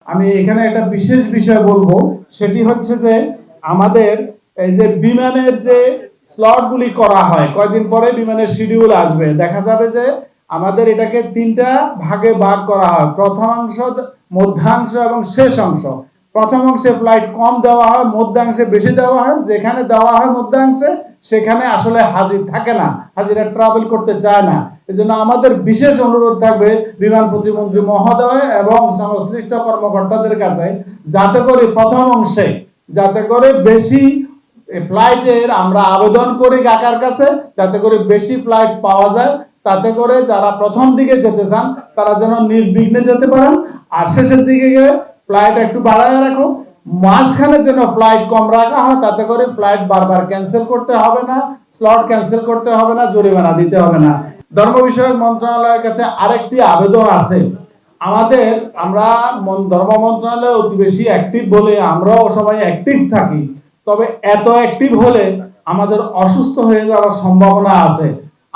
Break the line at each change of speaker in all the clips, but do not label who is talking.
আমি এখানে একটা বিশেষ বিষয় বলবো, সেটি হচ্ছে যে আমাদের এই যে বিমানের যে স্লটগুলি করা হয়, কয়দিন পরে বিমানের শিডিউল আসবে, দেখা যাবে যে আমাদের এটাকে 3টা ভাগে ভাগ করা হয়, প্রথমাংশ, মধ্যাংশ এবং শেষ অংশ। প্রথম অংশে ফ্লাইট কম দেওয়া হয়, মধ্যাংশে বেশি দেওয়া হয়। যেখানে দেওয়া হয় মধ্যাংশে, সেখানে আসলে হাজির থাকে না, হাজিরা ট্রাভেল করতে চায় না। এজন্য আমাদের বিশেষ অনুরোধ থাকবে বিমান প্রতিমন্ত্রী মহোদয় এবং সংশ্লিষ্ট কর্মকর্তাদের কাছে, যাতে করে প্রথম অংশে যাতে করে বেশি ফ্লাইটের আমরা আবেদন করি ঢাকার কাছে, যাতে করে বেশি ফ্লাইট পাওয়া যায়, তাতে করে যারা প্রথম দিকে যেতে চান তারা যেন নির্বিঘ্নে যেতে পারেন। আর শেষের দিকে গিয়ে ফ্লাইট একটু বাড়ায় রাখো, মাঝখানের জন্য ফ্লাইট কম রাখা হয়, তাতে করে ফ্লাইট বারবার ক্যান্সেল করতে হবে না, স্লট ক্যান্সেল করতে হবে না, জরিমানা দিতে হবে না। ধর্ম বিষয়ক মন্ত্রণালয়ের কাছে আরেকটি আবেদন আছে। আমরা ধর্ম মন্ত্রণালয় অতি বেশি অ্যাক্টিভ বলে আমরাও সবাই অ্যাক্টিভ থাকি, তবে এত অ্যাক্টিভ হলে আমাদের অসুস্থ হয়ে যাওয়ার সম্ভাবনা আছে।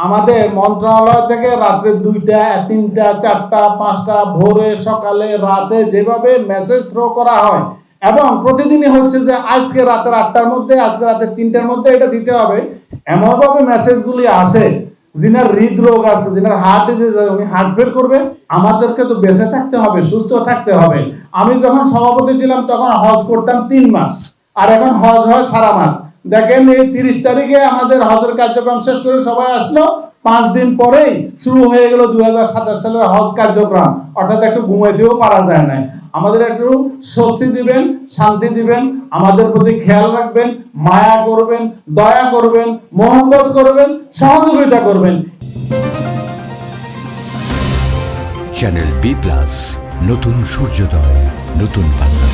আমাদের মন্ত্রণালয় থেকে রাত্রে 2টা, 3টা, 4টা, 5টা, ভোরে, সকালে, রাতে যেভাবে মেসেজ থ্রো করা হয়, এবং প্রতিদিনই হচ্ছে যে আজকে রাতের 8টার মধ্যে, আজকে রাতের 3টার মধ্যে এটা দিতে হবে, এমনভাবে মেসেজগুলি আসে। যিনার হৃদরোগ আছে, যিনার হার্ট ডিজিজ আছে, উনি হার্ট ফেল করবে। আমাদেরকে তো বেঁচে থাকতে হবে, সুস্থ থাকতে হবে। আমি যখন সভাপতি ছিলাম তখন হজ করতাম 3 মাস, আর এখন হজ হয় সারা মাস। দেখেন, এই 30 তারিখে আমাদের হজের কার্যক্রম শেষ করে সবাই আসলো, 5 দিন পরেই শুরু হয়ে গেল 2027 সালের হজ কার্যক্রম। অর্থাৎ একটু ঘুমাইতেও পারা যায় না। আমাদের একটু স্বস্তি দিবেন, শান্তি দিবেন, আমাদের প্রতি খেয়াল রাখবেন, মায়া করবেন, দয়া করবেন, মহব্বত করবেন, সহযোগিতা করবেন।
চ্যানেল বি+, নতুন সূর্যোদয়, নতুন বাংলা।